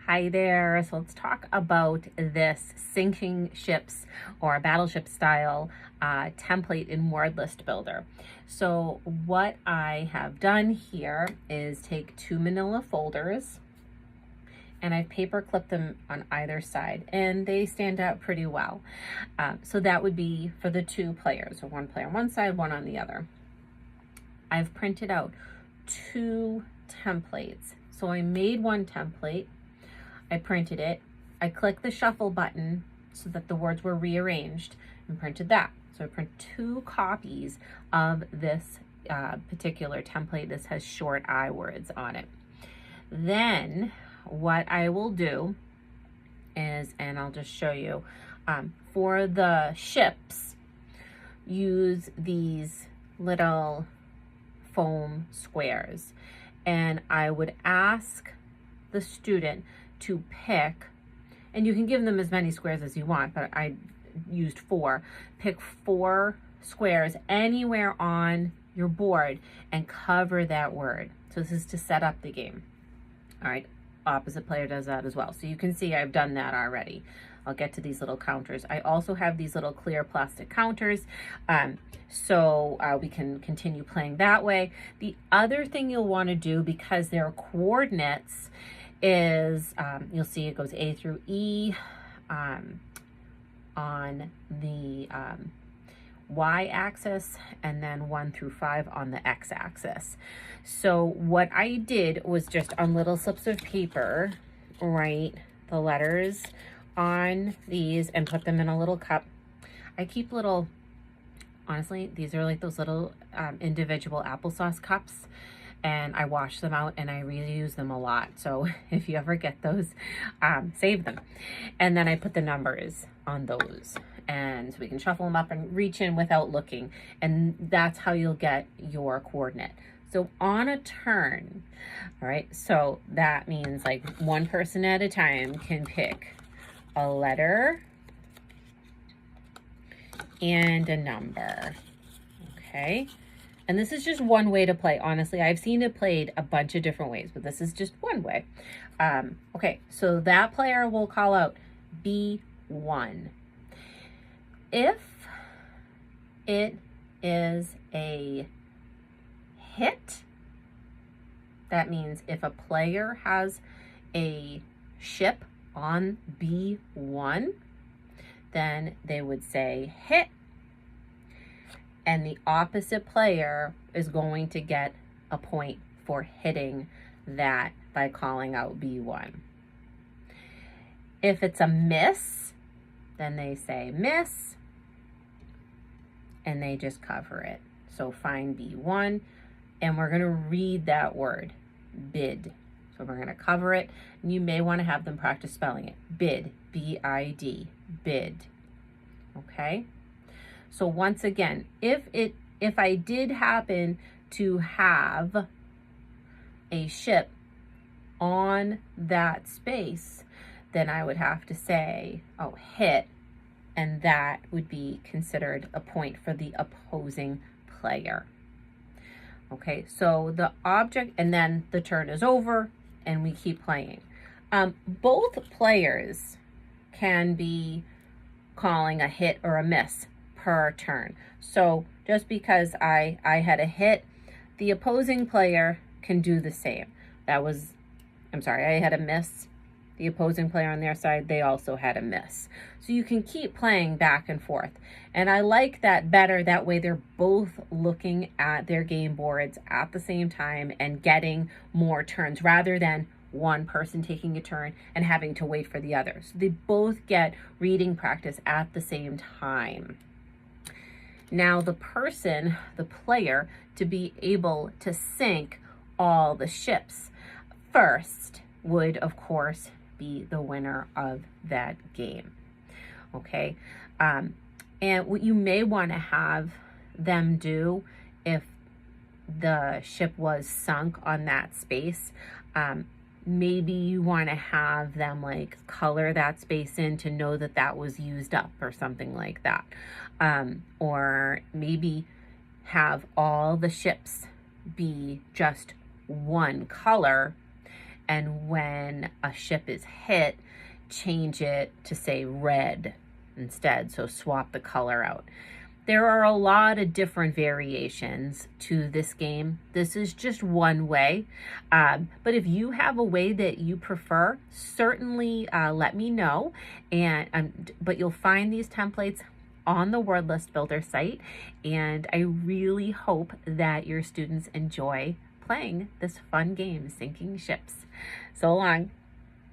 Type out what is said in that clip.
Hi there. So let's talk about this sinking ships or battleship style template in Word List Builder. So what I have done here is take two manila folders and I've paper clipped them on either side and they stand out pretty well. So that would be for the two players, so one player on one side, one on the other. I've printed out two templates. So I made one template, I printed it, I clicked the shuffle button so that the words were rearranged and printed that. So I print two copies of this particular template. This has short I words on it. Then what I will do is, and I'll just show you, for the ships, use these little foam squares. And I would ask the student to pick, and you can give them as many squares as you want, but I used 4. Pick 4 squares anywhere on your board and cover that word. So this is to set up the game. All right, opposite player does that as well. So you can see I've done that already. I'll get to these little counters. I also have these little clear plastic counters, so we can continue playing that way. The other thing you'll want to do, because there are coordinates, is you'll see it goes A through E on the y-axis, and then 1 through 5 on the x-axis. So what I did was just on little slips of paper write the letters on these and put them in a little cup. I keep little, honestly, these are like those little individual applesauce cups, and I wash them out and I reuse them a lot. So if you ever get those, save them. And then I put the numbers on those, and so we can shuffle them up and reach in without looking. And that's how you'll get your coordinate. So on a turn, all right, so that means like one person at a time can pick a letter and a number, okay? And this is just one way to play. Honestly, I've seen it played a bunch of different ways, but this is just one way. Okay, so that player will call out B1. If it is a hit, that means if a player has a ship on B1, then they would say hit, and the opposite player is going to get a point for hitting that by calling out B1. If it's a miss, then they say miss, and they just cover it. So find B1, and we're going to read that word, bid. So we're going to cover it, and you may want to have them practice spelling it. Bid, B-I-D, bid. Okay? So once again, if I did happen to have a ship on that space, then I would have to say, oh, hit, and that would be considered a point for the opposing player. Okay, so the object, and then the turn is over and we keep playing. Both players can be calling a hit or a miss per turn. So just because I had a hit, the opposing player can do the same. I had a miss. The opposing player on their side, they also had a miss. So you can keep playing back and forth. And I like that better. That way they're both looking at their game boards at the same time and getting more turns rather than one person taking a turn and having to wait for the other. So they both get reading practice at the same time. Now the player, to be able to sink all the ships first would, of course, be the winner of that game. Okay, and what you may want to have them do if the ship was sunk on that space, maybe you want to have them like color that space in to know that that was used up or something like that, or maybe have all the ships be just one color And when a ship is hit, change it to say red instead. So swap the color out. There are a lot of different variations to this game. This is just one way. But if you have a way that you prefer, certainly let me know. But you'll find these templates on the Word List Builder site. And I really hope that your students enjoy playing this fun game, Sinking Ships. So long.